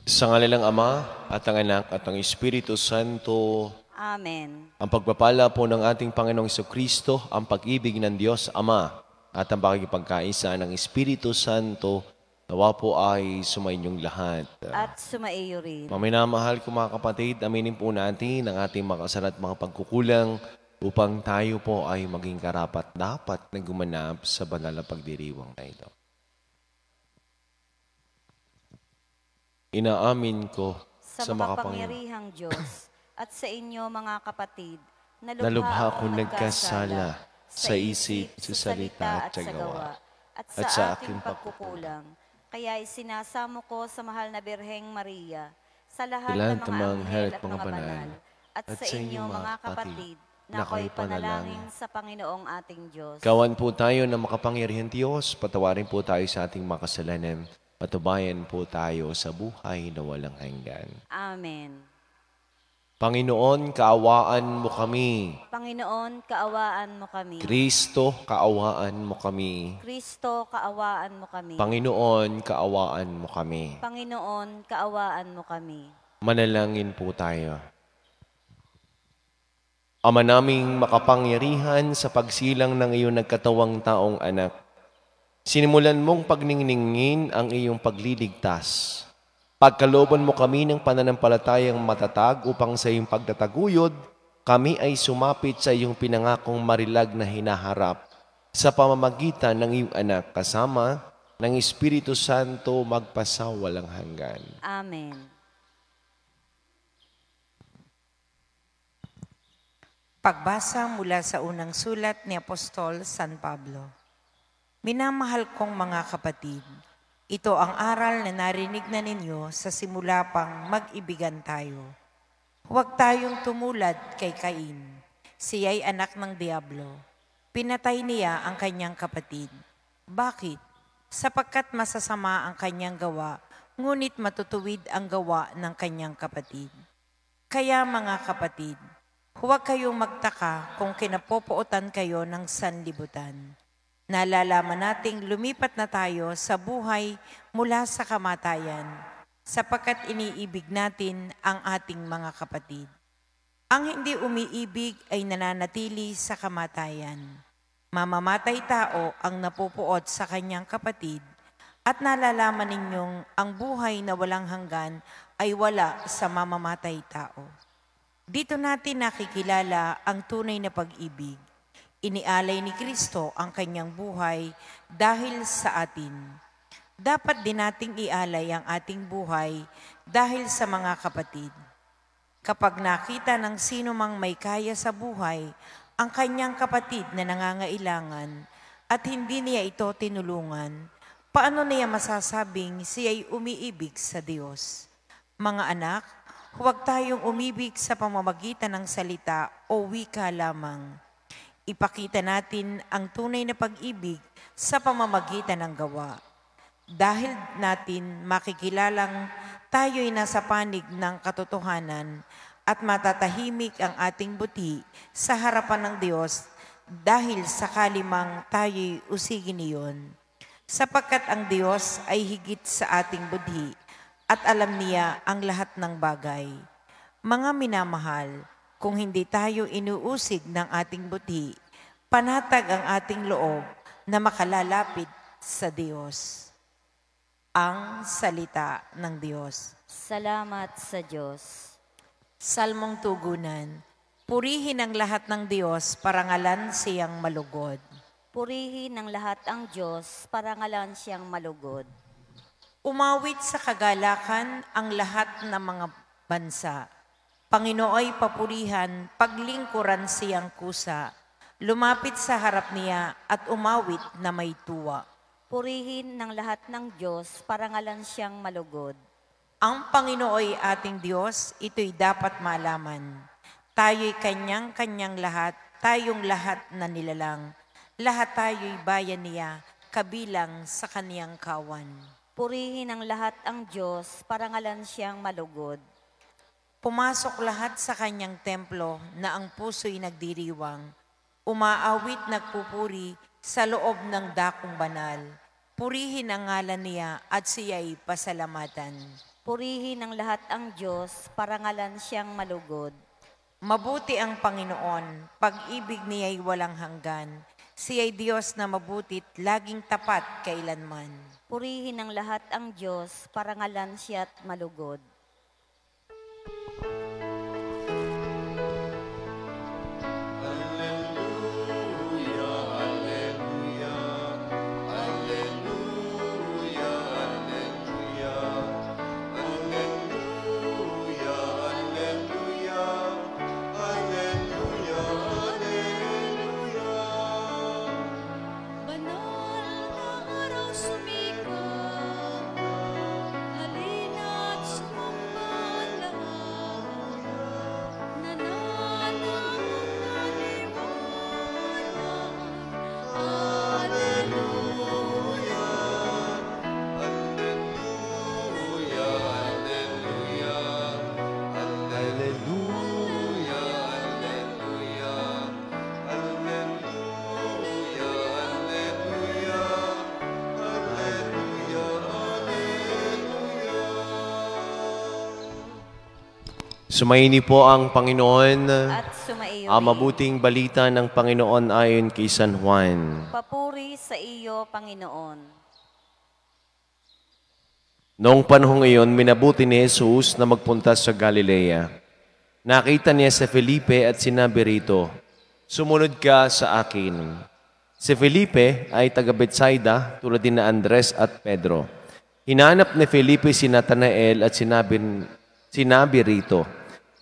Sa ngalan ng Ama, at ng Anak, at ng Espiritu Santo. Amen. Ang pagpapala po ng ating Panginoong Jesucristo, ang pag-ibig ng Diyos Ama, at ang pakikipagkaisa ng Espiritu Santo, nawa po ay sumainyong lahat. At sumaiyo rin. Maminamahal ko mga kapatid, aminin po natin ang ating mga kasala at mga pagkukulang upang tayo po ay maging karapat-dapat na gumanap sa banal na pagdiriwang na ito. Inaamin ko Sa makapangyarihang Diyos at sa inyo mga kapatid, na lubha akong nagkasala sa isip, sa salita at sa gawa, at sa aking pagkukulang. Kaya isinasamo ko sa mahal na Birheng Maria, sa lahat ng mga anghel at mga banal, at sa inyo mga kapatid, na ako'y panalangin sa Panginoong ating Diyos. Kawan po tayo ng makapangyarihang Diyos, patawarin po tayo sa ating mga kasalanan, patubayan po tayo sa buhay na walang hanggan. Amen. Panginoon, kaawaan mo kami. Panginoon, kaawaan mo kami. Kristo, kaawaan mo kami. Kristo, kaawaan mo kami. Panginoon, kaawaan mo kami. Panginoon, kaawaan mo kami. Manalangin po tayo. Ama naming makapangyarihan sa pagsilang ng iyong nagkatawang taong anak, sinimulan mong pagningningin ang iyong pagliligtas. Pagkalooban mo kami ng pananampalatayang matatag upang sa iyong pagtataguyod, kami ay sumapit sa iyong pinangakong marilag na hinaharap sa pamamagitan ng iyong anak kasama ng Espiritu Santo magpasawalang hanggan. Amen. Pagbasa mula sa unang sulat ni Apostol San Pablo. Minamahal kong mga kapatid, ito ang aral na narinig na ninyo sa simula pang mag-ibigan tayo. Huwag tayong tumulad kay Cain. Siya'y anak ng Diablo. Pinatay niya ang kanyang kapatid. Bakit? Sapagkat masasama ang kanyang gawa, ngunit matutuwid ang gawa ng kanyang kapatid. Kaya mga kapatid, huwag kayong magtaka kung kinapopuotan kayo ng sanlibutan. Nalalaman nating lumipat na tayo sa buhay mula sa kamatayan, sapagkat iniibig natin ang ating mga kapatid. Ang hindi umiibig ay nananatili sa kamatayan. Mamamatay tao ang napupuot sa kanyang kapatid, at nalalaman ninyong ang buhay na walang hanggan ay wala sa mamamatay tao. Dito natin nakikilala ang tunay na pag-ibig. Inialay ni Kristo ang kanyang buhay dahil sa atin. Dapat din nating ialay ang ating buhay dahil sa mga kapatid. Kapag nakita ng sino mang may kaya sa buhay ang kanyang kapatid na nangangailangan at hindi niya ito tinulungan, paano niya masasabing siya'y umiibig sa Diyos? Mga anak, huwag tayong umibig sa pamamagitan ng salita o wika lamang. Ipakita natin ang tunay na pag-ibig sa pamamagitan ng gawa. Dahil natin makikilalang tayo'y nasa panig ng katotohanan at matatahimik ang ating buti sa harapan ng Diyos dahil sakali mang tayo'y usigin niyon. Sapagkat ang Diyos ay higit sa ating budhi at alam niya ang lahat ng bagay. Mga minamahal, kung hindi tayo inuusig ng ating buti, panatag ang ating loob na makalalapit sa Diyos. Ang salita ng Diyos. Salamat sa Diyos. Salmong tugunan. Purihin ang lahat ng Diyos, parangalan siyang malugod. Purihin ng lahat ang Diyos, parangalan siyang malugod. Umawit sa kagalakan ang lahat ng mga bansa. Panginooy papurihan, paglingkuran siyang kusa. Lumapit sa harap niya at umawit na may tuwa. Purihin ng lahat ng Diyos, parangalan siyang malugod. Ang Panginooy ating Diyos, ito'y dapat malaman. Tayo'y kanyang-kanyang lahat, tayong lahat na nilalang. Lahat tayo'y bayan niya, kabilang sa kaniyang kawan. Purihin ng lahat ang Diyos, parangalan siyang malugod. Pumasok lahat sa kanyang templo na ang puso'y nagdiriwang. Umaawit nagpupuri sa loob ng dakong banal. Purihin ang ngalan niya at siya'y pasalamatan. Purihin ng lahat ang Diyos, parangalan siyang malugod. Mabuti ang Panginoon, pag-ibig niya'y walang hanggan. Siya'y Diyos na mabutit, laging tapat kailanman. Purihin ng lahat ang Diyos, parangalan siya't malugod. Sumaini po ang Panginoon. At sumaiyo Ang mabuting balita ng Panginoon ayon kay San Juan. Papuri sa iyo, Panginoon. Noong panahong iyon, minabuti ni Jesus na magpunta sa Galilea. Nakita niya si Felipe at sinabi rito, "Sumunod ka sa akin." Si Felipe ay taga Betsaida, tulad din na Andres at Pedro. Hinanap ni Felipe si Natanael at sinabi rito,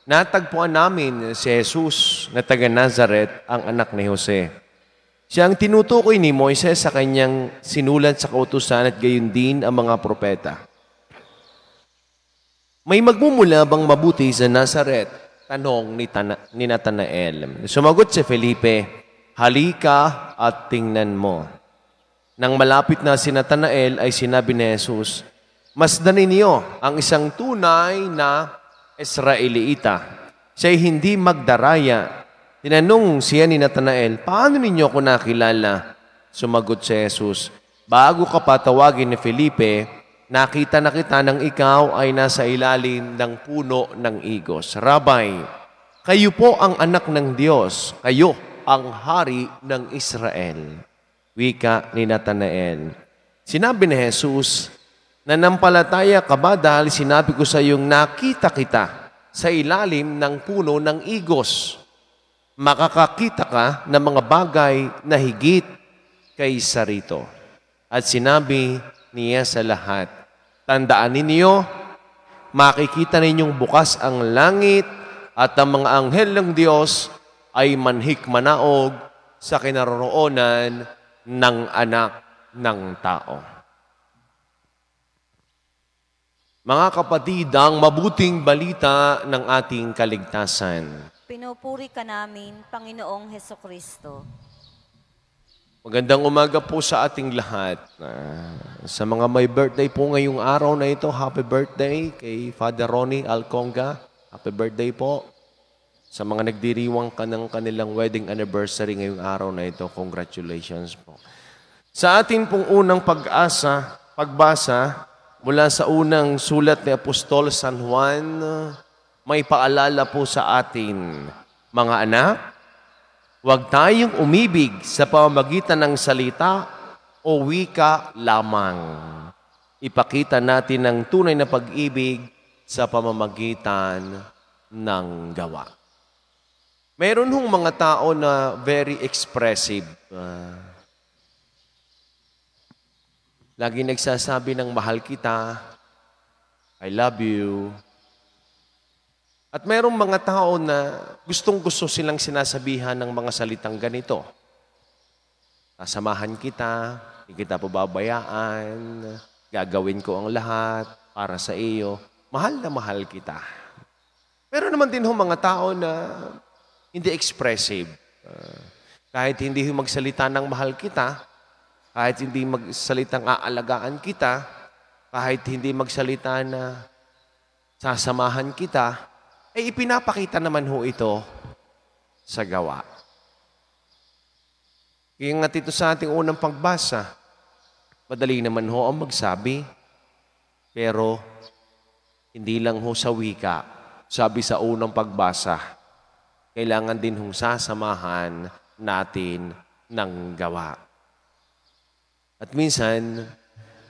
"Natagpuan namin si Jesus na taga Nazaret, ang anak ni Jose." Siya ang tinutukoy ni Moises sa kanyang sinulat sa kautusan at gayon din ang mga propeta. "May magmumula bang mabuti sa Nazaret?" tanong ni Natanael. Sumagot si Felipe, "Halika at tingnan mo." Nang malapit na si Natanael ay sinabi ni Jesus, "Masdanin niyo ang isang tunay na Israelita. Siya'y hindi magdaraya." Tinanong siya ni Natanael, "Paano ninyo ako nakilala?" Sumagot si Jesus, "Bago ka pa tawagin ni Felipe, nakita na kita nang ikaw ay nasa ilalim ng puno ng igos." Rabay, kayo po ang anak ng Diyos, kayo ang hari ng Israel. Wika ni Natanael. Sinabi ni Jesus, "Nanampalataya ka ba dahil sinabi ko sa iyong nakita kita sa ilalim ng puno ng igos? Makakakita ka ng mga bagay na higit kaysa rito." At sinabi niya sa lahat, "Tandaan ninyo, makikita ninyong bukas ang langit at ang mga anghel ng Diyos ay manhik manaog sa kinaroroonan ng anak ng tao." Mga kapatid, ang mabuting balita ng ating kaligtasan. Pinupuri ka namin, Panginoong Hesukristo. Magandang umaga po sa ating lahat. Sa mga may birthday po ngayong araw na ito, happy birthday kay Father Ronnie Alconga. Happy birthday po. Sa mga nagdiriwang ka ng kanilang wedding anniversary ngayong araw na ito, congratulations po. Sa ating pong unang pagbasa, mula sa unang sulat ni Apostol San Juan, may paalala po sa atin, "Mga anak, huwag tayong umibig sa pamamagitan ng salita o wika lamang. Ipakita natin ang tunay na pag-ibig sa pamamagitan ng gawa." Meron hong mga tao na very expressive. Lagi nagsasabi ng mahal kita, I love you. At merong mga tao na gustong-gusto silang sinasabihan ng mga salitang ganito. Sasamahan kita, hindi kita pababayaan, gagawin ko ang lahat para sa iyo, mahal na mahal kita. Pero naman din mga tao na hindi expressive. Kahit hindi magsalita ng mahal kita, kahit hindi magsalitang aalagaan kita, kahit hindi magsalita na sasamahan kita, ay ipinapakita naman ho ito sa gawa. Kaya nga dito sa ating unang pagbasa, Madali naman ho ang magsabi. Pero hindi lang ho sa wika. Sabi sa unang pagbasa, kailangan din hong sasamahan natin ng gawa. At minsan,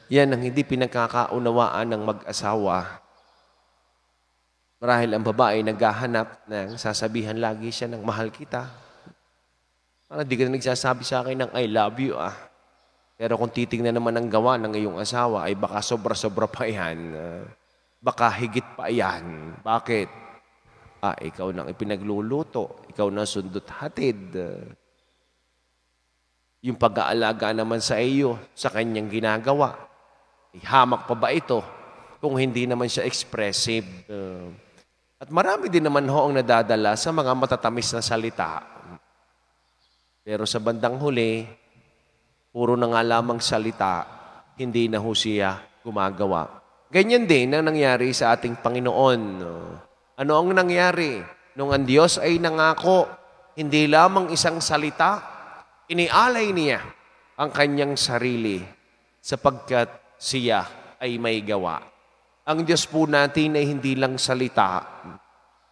yan ang hindi pinagkakaunawaan ng mag-asawa. Marahil ang babae naghahanap ng sasabihan lagi siya ng mahal kita. Parang di ka na nagsasabi sa akin ng I love you Pero kung titingnan naman ang gawa ng iyong asawa, ay baka sobra-sobra pa yan. Baka higit pa yan. Bakit? Ikaw nang ipinagluluto. Ikaw nang sundot hatid. Yung pag-aalaga naman sa iyo, sa kanyang ginagawa. Hamak pa ba ito kung hindi naman siya expressive? At marami din naman ho ang nadadala sa mga matatamis na salita. Pero sa bandang huli, puro na nga lamang salita, hindi na ho siya gumagawa. Ganyan din ang nangyari sa ating Panginoon. Ano ang nangyari? Nung ang Diyos ay nangako, hindi lamang isang salita, inialay niya ang kanyang sarili sapagkat siya ay may gawa. Ang Diyos po natin ay hindi lang salita,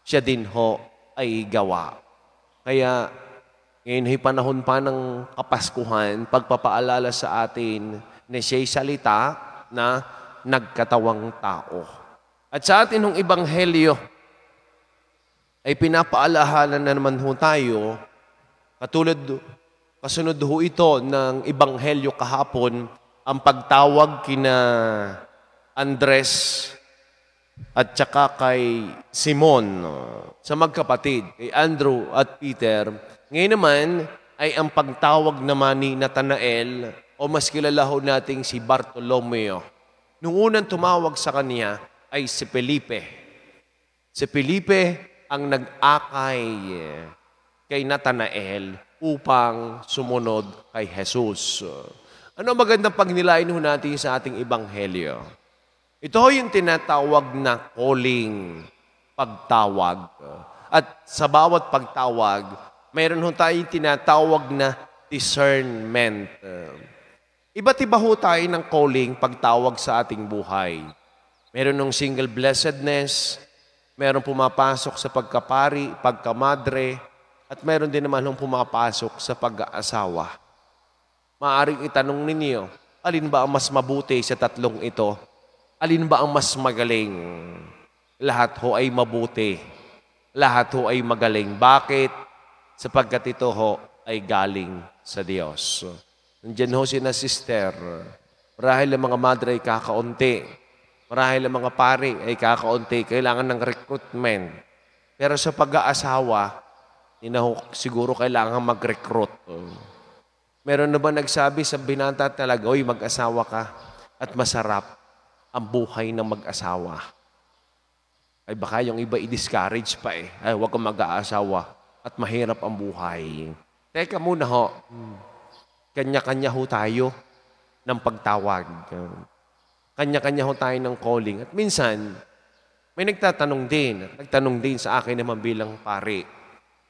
siya din ho ay gawa. Kaya ngayon ay panahon pa ng Kapaskuhan, pagpapaalala sa atin na siya'y salita na nagkatawang tao. At sa atin ng Ebanghelyo, ay pinapaalahanan na naman ho tayo, kasunod ho ito ng Ebanghelyo kahapon, ang pagtawag kina Andres at saka kay Simon sa magkapatid, kay Andrew at Peter. Ngayon naman ay ang pagtawag naman ni Natanael o mas kilala ho nating si Bartolomeo. Nung unang tumawag sa kanya ay si Felipe. Si Felipe ang nag-akay kay Natanael upang sumunod kay Jesus. Ano magandang pagnilain ho natin sa ating Ebanghelyo? Ito yung tinatawag na calling, pagtawag. At sa bawat pagtawag, mayroon ho tayong tinatawag na discernment. Iba't iba ho tayo ng calling, pagtawag sa ating buhay. Meron ng single blessedness, meron pumapasok sa pagkapari, pagkamadre, at meron din naman hong pumapasok sa pag-aasawa. Maaring itanong ninyo, alin ba ang mas mabuti sa tatlong ito? Alin ba ang mas magaling? Lahat ho ay mabuti. Lahat ho ay magaling. Bakit? Sapagkat ito ho ay galing sa Diyos. Nandiyan ho si na sister. Marahil ang mga madre ay kakaunti. Marahil ang mga pari ay kakaunti. Kailangan ng recruitment. Pero sa pag-aasawa, hindi na ho siguro kailangan mag-recruit. Meron na ba nagsabi sa binata talaga, oy, mag-asawa ka at masarap ang buhay ng mag-asawa? Ay baka yung iba i-discourage pa Ay, huwag kang mag-aasawa at mahirap ang buhay. Teka muna ho. Kanya-kanya ho tayo ng pagtawag. Kanya-kanya ho tayo ng calling. At minsan, may nagtatanong din sa akin naman bilang pari.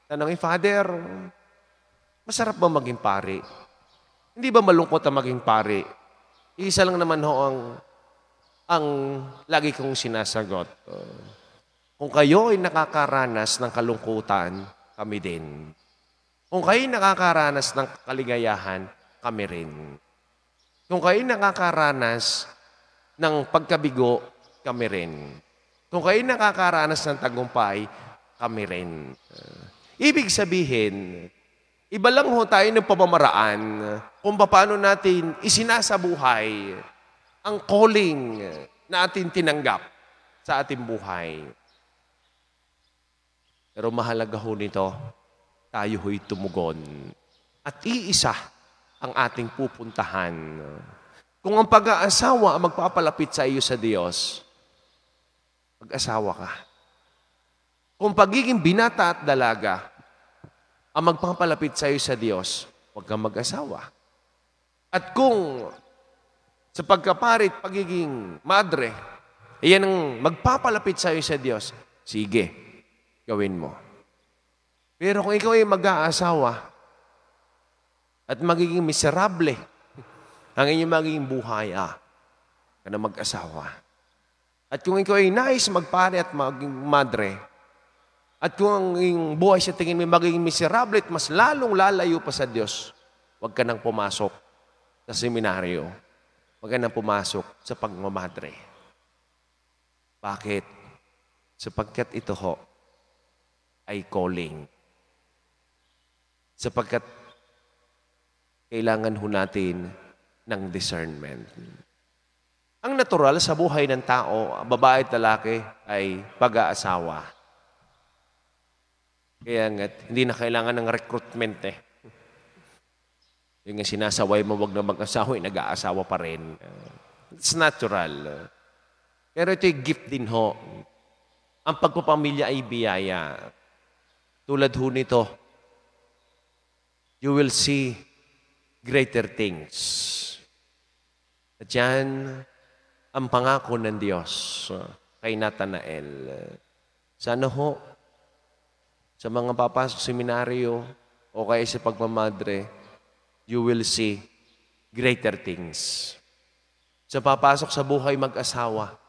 Tanong, Father, masarap ba maging pari? Hindi ba malungkot ang maging pari? Isa lang naman ho ang lagi kong sinasagot. Kung kayo ay nakakaranas ng kalungkutan, kami din. Kung kayo nakakaranas ng kaligayahan, kami rin. Kung kayo nakakaranas ng pagkabigo, kami rin. Kung kayo nakakaranas ng tagumpay, kami rin. Ibig sabihin, iba lang ho tayo ng pamamaraan kung paano natin isinasabuhay ang calling na ating tinanggap sa ating buhay. Pero mahalaga ho nito, tayo ho'y tumugon. At iisa ang ating pupuntahan. Kung ang pag-aasawa ang magpapalapit sa iyo sa Diyos, mag-asawa ka. Kung pagiging binata at dalaga ang magpapalapit sa iyo sa Diyos, huwag kang mag-asawa. At kung sa pagkaparit, pagiging madre, iyan ang magpapalapit sa iyo sa Diyos, sige, gawin mo. Pero kung ikaw ay mag-aasawa at magiging miserable ang inyong magiging buhay na mag-asawa. At kung ikaw ay nais magpare at maging madre, at kung ang iyong buhay sa tingin mo magiging miserable at mas lalong lalayo pa sa Diyos, huwag ka nang pumasok sa seminaryo. Huwag ka nang pumasok sa pagmamadre. Bakit? Sapagkat ito ay calling. Sapagkat kailangan natin ng discernment. Ang natural sa buhay ng tao, babae at lalaki, ay pag-aasawa. Kaya nga, hindi na kailangan ng recruitment Yung sinasaway mo, wag na mag-asawa, nag-aasawa pa rin. It's natural. Pero ito'y gift din Ang pagpapamilya ay biyaya. Tulad nito, you will see greater things. At yan, ang pangako ng Diyos kay Nathanael. Sana sa mga papasok seminaryo o kaya sa pagmamadre, you will see greater things. Sa papasok sa buhay mag-asawa,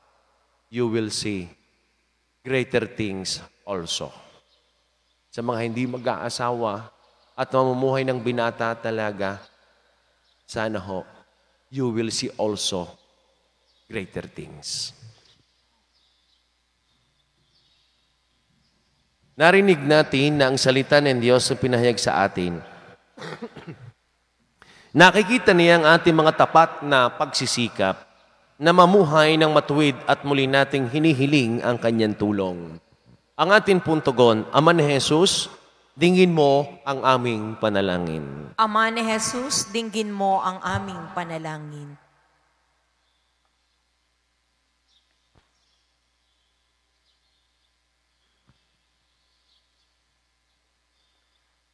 you will see greater things also. Sa mga hindi mag-aasawa at mamumuhay ng binata talaga, sana you will see also greater things. Narinig natin na ang salita ng Diyos na pinahayag sa atin. Nakikita niya ang ating mga tapat na pagsisikap na mamuhay ng matuwid at muli nating hinihiling ang kanyang tulong. Ang ating puntugon, Ama ni Jesus, dinggin mo ang aming panalangin. Ama ni Jesus, dinggin mo ang aming panalangin.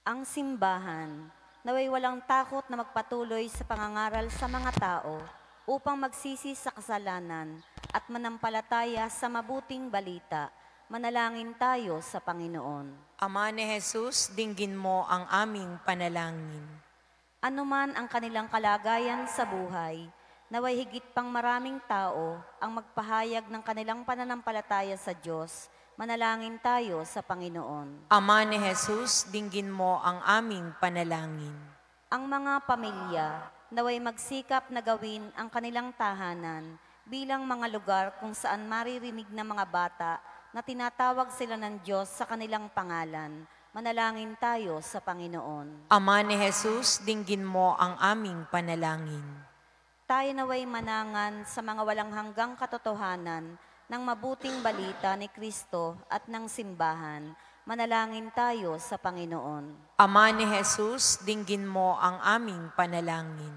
Ang simbahan, naway walang takot na magpatuloy sa pangangaral sa mga tao upang magsisi sa kasalanan at manampalataya sa mabuting balita. Manalangin tayo sa Panginoon. Ama ni Jesus, dinggin mo ang aming panalangin. Anuman ang kanilang kalagayan sa buhay, naway higit pang maraming tao ang magpahayag ng kanilang pananampalataya sa Diyos. Manalangin tayo sa Panginoon. Ama ni Jesus, dinggin mo ang aming panalangin. Ang mga pamilya, naway magsikap na gawin ang kanilang tahanan bilang mga lugar kung saan maririnig ng mga bata na tinatawag sila ng Diyos sa kanilang pangalan. Manalangin tayo sa Panginoon. Ama ni Jesus, dinggin mo ang aming panalangin. Tayo naway manangan sa mga walang hanggang katotohanan ng mabuting balita ni Kristo at ng simbahan. Manalangin tayo sa Panginoon. Ama ni Jesus, dinggin mo ang aming panalangin.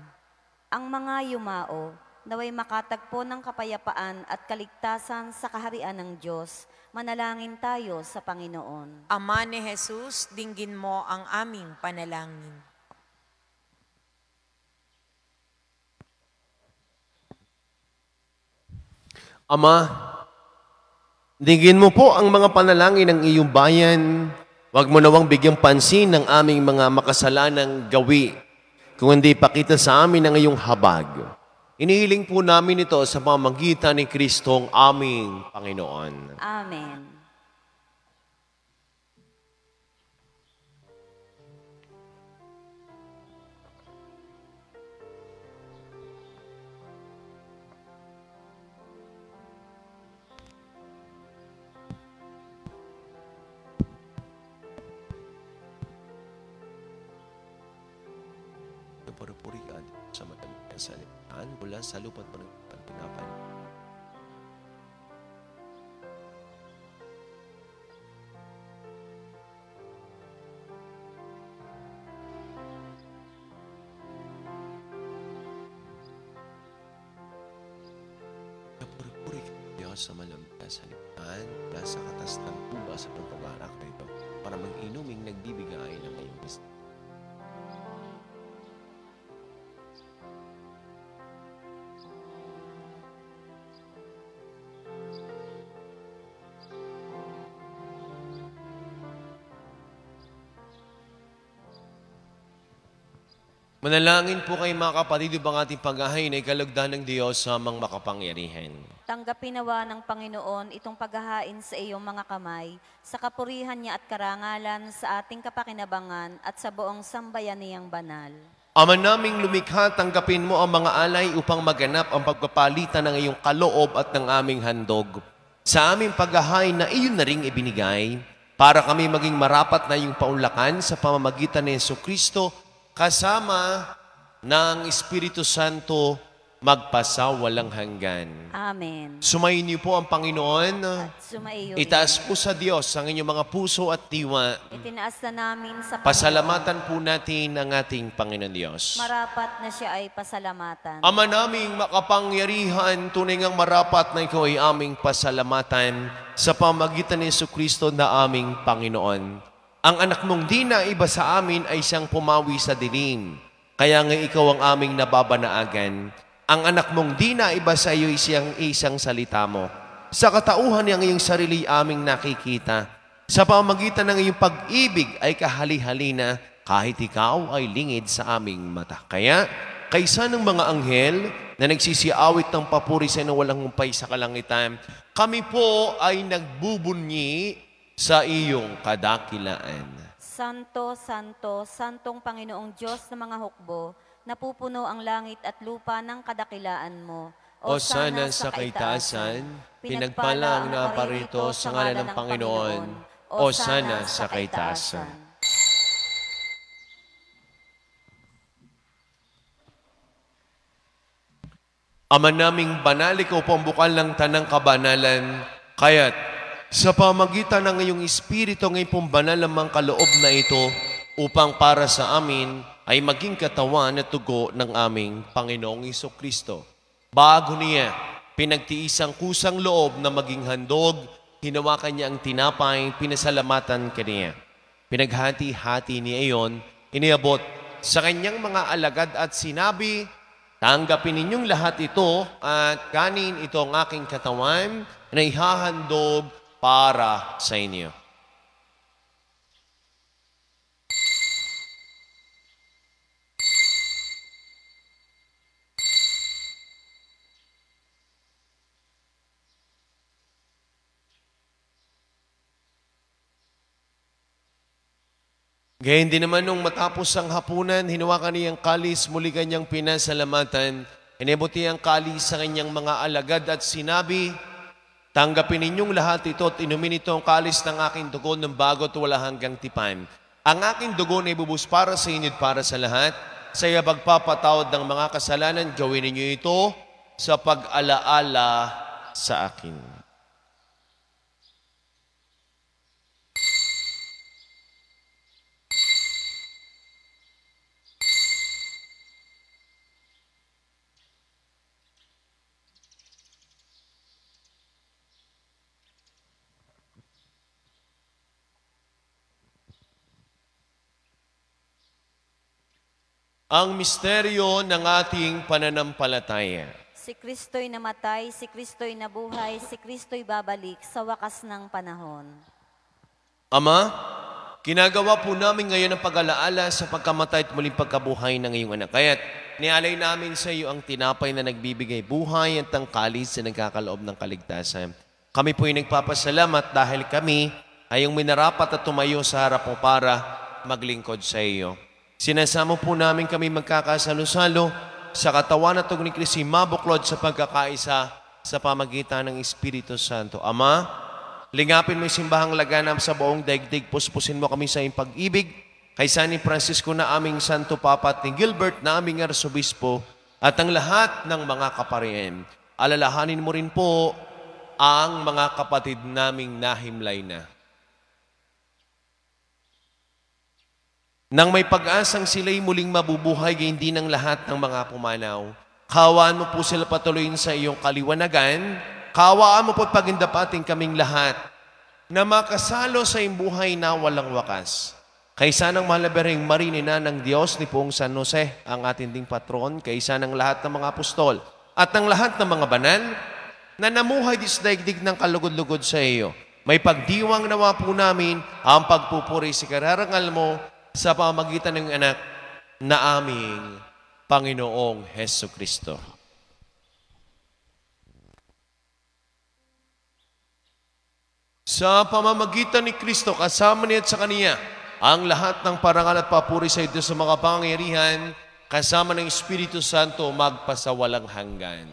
Ang mga yumao, naway makatagpo ng kapayapaan at kaligtasan sa kaharian ng Diyos. Manalangin tayo sa Panginoon. Ama ni Jesus, dinggin mo ang aming panalangin. Ama, dinggin mo po ang mga panalangin ng iyong bayan. Huwag mo nawang bigyang pansin ng aming mga makasalanang gawi, kung hindi pakita sa amin ang iyong habag. Inihiling po namin ito sa pamamagitan ni Kristong aming Panginoon. Amen. Purpurian sa matangkang salitaan mula sa lupa't panagpanapan. Purpuri Diyos sa malambing salitaan mula sa katas ng tuba sa pagpabarak na ito para mag-inuming nagbibigay ng iyong wisdom. Manalangin po kayo mga kapatid upang ating paghahain ay kalugdan ng Diyos sa mga makapangyarihan. Tanggapin nawa ng Panginoon itong paghahain sa iyong mga kamay, sa kapurihan niya at karangalan sa ating kapakinabangan at sa buong sambayan niyang banal. Ama naming lumikha, tanggapin mo ang mga alay upang maganap ang pagpapalitan ng iyong kaloob at ng aming handog. Sa aming paghahain na iyon na ring ibinigay, para kami maging marapat na iyong paunlakan sa pamamagitan ni Jesucristo, kasama ng Espiritu Santo, magpasawalang hanggan. Amen. Sumayin niyo po ang Panginoon. Sumaiyo. Itaas po sa Diyos ang inyong mga puso at diwa. Itinaas na namin sa Panginoon. Pasalamatan po natin ang ating Panginoon Diyos. Marapat na siya ay pasalamatan. Ama naming makapangyarihan, tunay ngang marapat na ikaw ay aming pasalamatan sa pamagitan ni Jesucristo na aming Panginoon. Ang anak mong di na iba sa amin ay siyang pumawi sa dilim. Kaya nga ikaw ang aming nababanaagan. Ang anak mong di na iba sa iyo ay siyang isang salita mo. Sa katauhan ng iyong sarili aming nakikita. Sa pamagitan ng iyong pag-ibig ay kahali-halina kahit ikaw ay lingid sa aming mata. Kaya, kaysa ng mga anghel na nagsisiawit ng papuri sa walang humpay sa kalangitan, kami po ay nagbubunyi sa iyong kadakilaan. Santo, Santo, Santong Panginoong Diyos ng mga hukbo, napupuno ang langit at lupa ng kadakilaan mo. O sana sa kaitaasan, pinagpala ang naparito sa ngalan ng Panginoon. O sana sa kaitaasan. Ama naming banal, ikaw po ang bukal ng tanang kabanalan, kaya't sa pamagitan ng iyong Espiritu ngayon pong banal lamang kaloob na ito upang para sa amin ay maging katawan at tugo ng aming Panginoong Jesucristo. Bago niya, pinagtiisang kusang loob na maging handog, hinawakan niya ang tinapay, pinasalamatan kaniya. Pinaghati-hati niya iyon, iniabot sa kanyang mga alagad at sinabi, tanggapin ninyong lahat ito at kanin ito ang aking katawan na ihahandog para sa inyo. Gayon din naman nung matapos ang hapunan, hinawakan niyang kalis, muli kanyang pinasalamatan. Inibuti ang kalis sa kanyang mga alagad at sinabi, tanggapin ninyong lahat ito at inumin ito ang kalis ng aking dugo ng bago at wala hanggang tipan. Ang aking dugo na ibubus para sa inyo at para sa lahat. Sa iya pagpapatawad ng mga kasalanan, gawin ninyo ito sa pag-alaala sa akin. Ang misteryo ng ating pananampalataya. Si Kristo'y namatay, si Kristo'y nabuhay, si Kristo'y babalik sa wakas ng panahon. Ama, ginagawa po namin ngayon ang pag-alaala sa pagkamatay at muling pagkabuhay ng iyong anak. Kaya't nialay namin sa iyo ang tinapay na nagbibigay buhay at ang kalis na nagkakaloob ng kaligtasan. Kami po ay nagpapasalamat dahil kami ay yung minarapat at tumayo sa harap mo para maglingkod sa iyo. Sinasamo po namin kami magkakasalo-salo sa katawan at tugon ni Kristo, mabuklod sa pagkakaisa sa pamagitan ng Espiritu Santo. Ama, lingapin mo yung simbahang laganap sa buong daigdig, puspusin mo kami sa iyong pag-ibig, kay San Francisco na aming Santo Papa at ni Gilbert na aming Arsobispo at ang lahat ng mga kaparian. Alalahanin mo rin po ang mga kapatid naming nahimlay na. Nang may pag-asang sila'y muling mabubuhay, gayon din ang lahat ng mga pumanaw. Kawaan mo po sila patuloyin sa iyong kaliwanagan. Kawaan mo po pagindapating kaming lahat na makasalo sa iyong buhay na walang wakas. Kaysa ng mahal na Birheng Maria ng Diyos ni Poong San Jose, ang ating ding patron, kaysa ng lahat ng mga apostol at ng lahat ng mga banal na namuhay di sa daigdig ng kalugod-lugod sa iyo. May pagdiwang nawa po namin ang pagpupuri sa kararangal mo sa pamagitan ng anak na aming Panginoong Heso Kristo. Sa pamamagitan ni Kristo, kasama niya at sa Kaniya, ang lahat ng parangal at papuri sa ito sa mga pangyarihan, kasama ng Espiritu Santo, magpasawalang hanggan.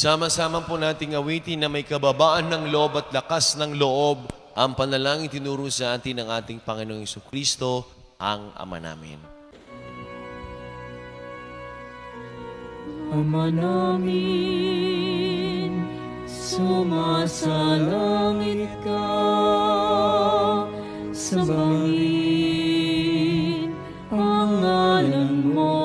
Sama-sama po nating awitin na may kababaan ng loob at lakas ng loob ang panalangin tinuro sa atin ng ating Panginoong Jesucristo, ang Ama namin. Ama namin, sumasalangit ka, sambahin ang ngalan mo,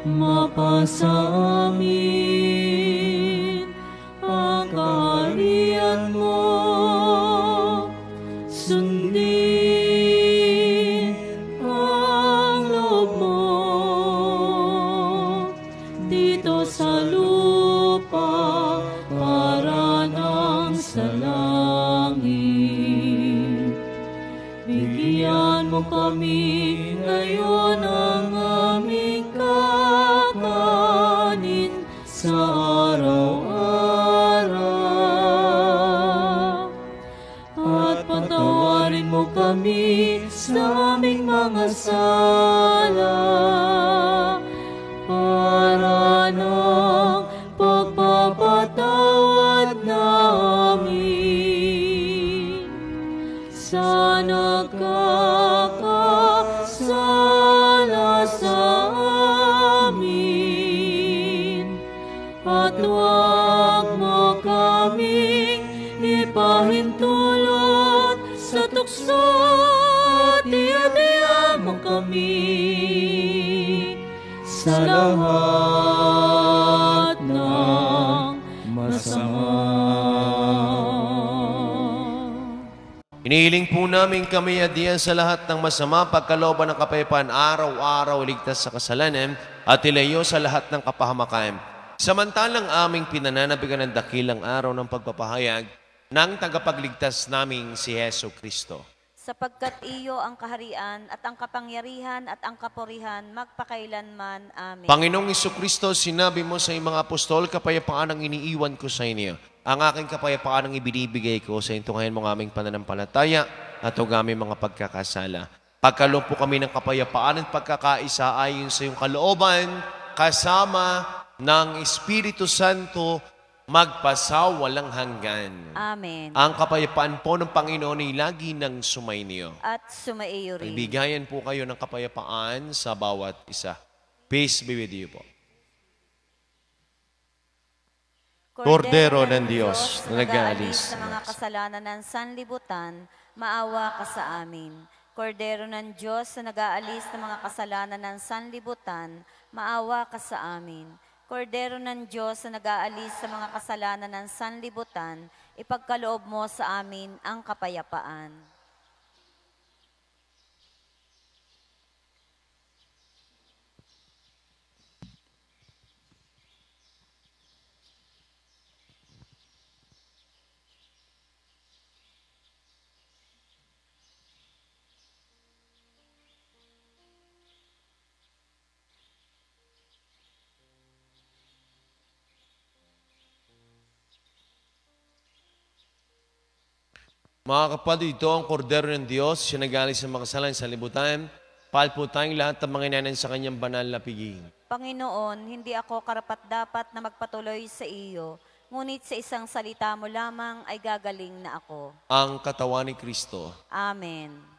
mapasa amin ang kaharian mo, sundin ang loob mo dito sa lupa para nang sa langit. Bigyan mo kami ngayon ang aming kakanin sa araw-araw, at patawarin mo kami sa aming mga sala, para ng pagpapatawad namin sa nagkakasala sa amin, at huwag mo kaming ipahintulot sa tukso, at iadya mo kami sa lahat ng masama. Inihiling po namin kami adiyan sa lahat ng masama, pagkalooban ng kapayapaan, araw-araw ligtas sa kasalanan, at ilayo sa lahat ng kapahamakan. Samantalang aming pinananabigan ng dakilang araw ng pagpapahayag ng tagapagligtas naming si Heso Kristo. Sapagkat iyo ang kaharian at ang kapangyarihan at ang kapurihan magpakailanman. Amen. Panginoong Jesucristo, sinabi mo sa iyong mga apostol, kapayapaan ang iniiwan ko sa inyo. Ang aking kapayapaan ang ibinibigay ko sa intungayan mong aming pananampalataya at huwag aming mga pagkakasala. Pagkaloob po kami ng kapayapaan at pagkakaisa ayon sa iyong kalooban, kasama ng Espiritu Santo, magpasawalang hanggan. Amen. Ang kapayapaan po ng Panginoon ay lagi nang sumainyo. At sumaiyo rin. Bigayan po kayo ng kapayapaan sa bawat isa. Peace be with you po. Kordero ng Diyos na nag-aalis sa mga kasalanan ng sanlibutan, maawa ka sa amin. Kordero ng Diyos na nag-aalis ng mga kasalanan ng sanlibutan, maawa ka sa amin. Kordero ng Diyos na nag-aalis sa mga kasalanan ng sanlibutan, ipagkaloob mo sa amin ang kapayapaan. Mga kapatid, ito ang kordero ng Diyos, siya nag-aalis sa mga kasalanan sa libutan. Pahal po tayong lahat ng mga inanan sa kanyang banal na piging. Panginoon, hindi ako karapat-dapat na magpatuloy sa iyo, ngunit sa isang salita mo lamang ay gagaling na ako. Ang katawan ni Kristo. Amen.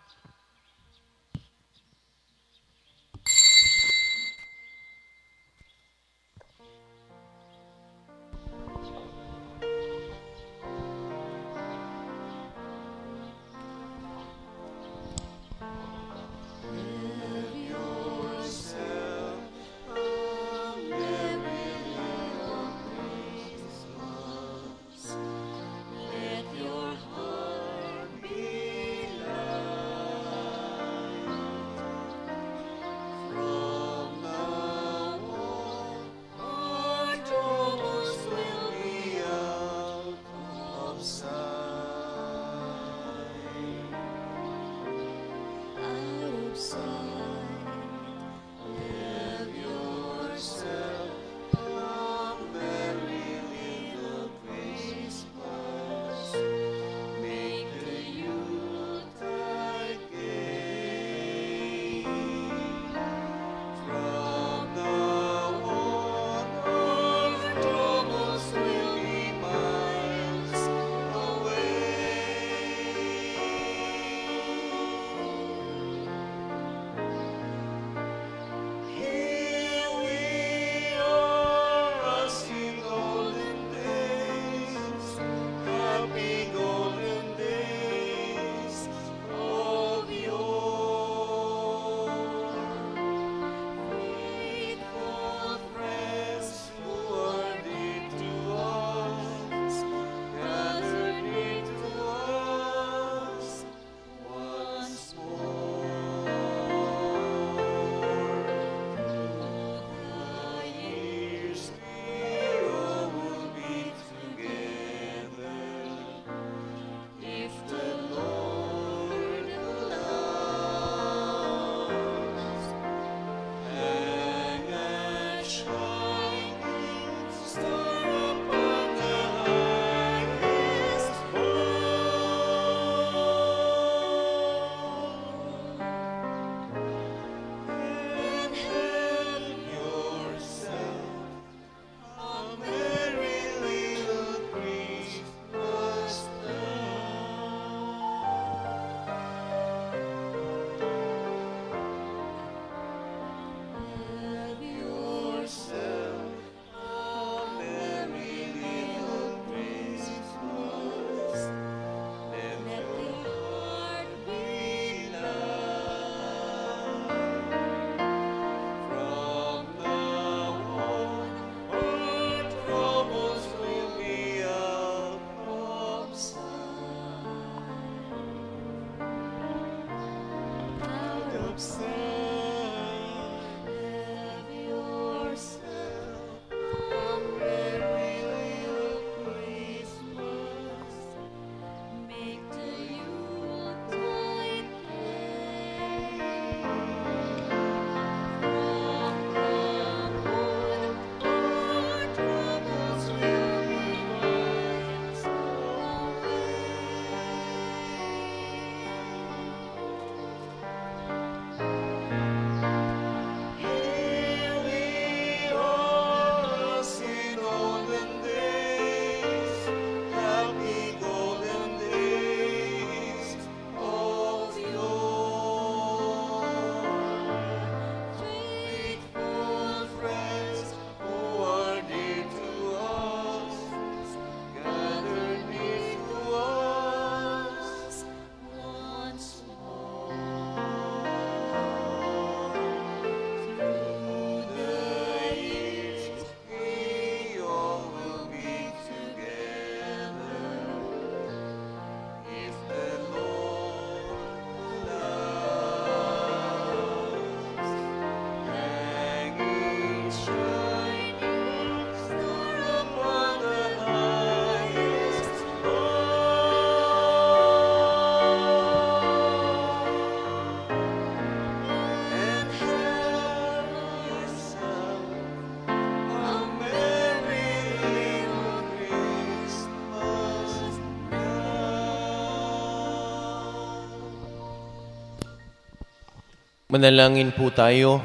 Manalangin po tayo.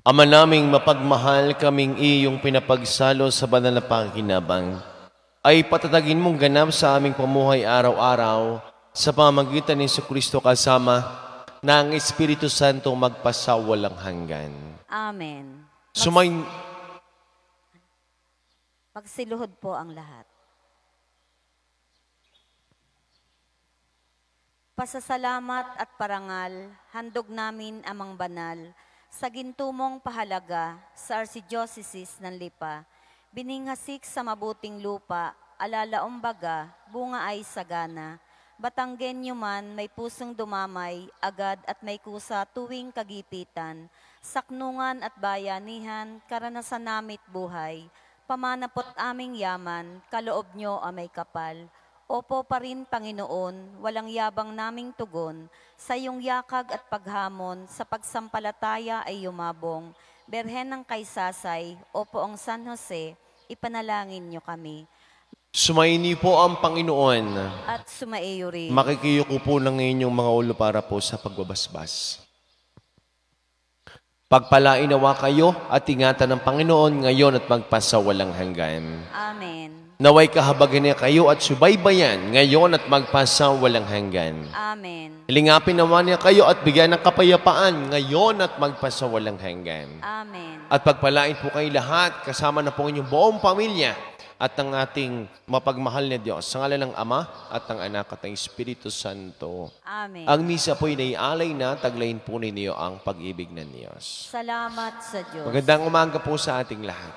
Ama naming mapagmahal, kaming iyong pinapagsalo sa banal na pakinabang, ay patatagin mong ganap sa aming pamuhay araw-araw sa pamamagitan ni Jesucristo kasama ng Espiritu Santo magpasawalang hanggan. Amen. Magsiluhod po ang lahat. Pasasalamat at parangal, handog namin amang banal, sa gintumong pahalaga sa Archdiocese ng Lipa, bininghasik sa mabuting lupa, alalaumbaga, bunga ay sagana, Batanggenyo man may pusong dumamay, agad at may kusa tuwing kagipitan, saknungan at bayanihan, karanasan namit buhay, pamanapot aming yaman, kaloob nyo amay kapal, opo pa rin, Panginoon, walang yabang naming tugon, sa iyong yakag at paghamon, sa pagsampalataya ay yumabong. Berhen ng Kaysasay, opo ang San Jose, ipanalangin niyo kami. Sumaini po ang Panginoon. At sumaiyo rin. Makikiyuko po ng inyong mga ulo para po sa pagbabasbas. Pagpalain nawa kayo at ingatan ng Panginoon ngayon at magpasawalang hanggan. Amen. Naway kahabagan niya kayo at subaybayan ngayon at magpasawalang hanggan. Amen. Lingapin naman niya kayo at bigyan ng kapayapaan ngayon at magpasawalang hanggan. Amen. At pagpalain po kayo lahat kasama na po inyong buong pamilya at ang ating mapagmahal na Diyos sa ngalan ng Ama at ng Anak at ng Espiritu Santo. Amen. Ang misa po'y naialay na, taglayin po ninyo ang pag-ibig ng Diyos. Salamat sa Diyos. Magandang umaga po sa ating lahat.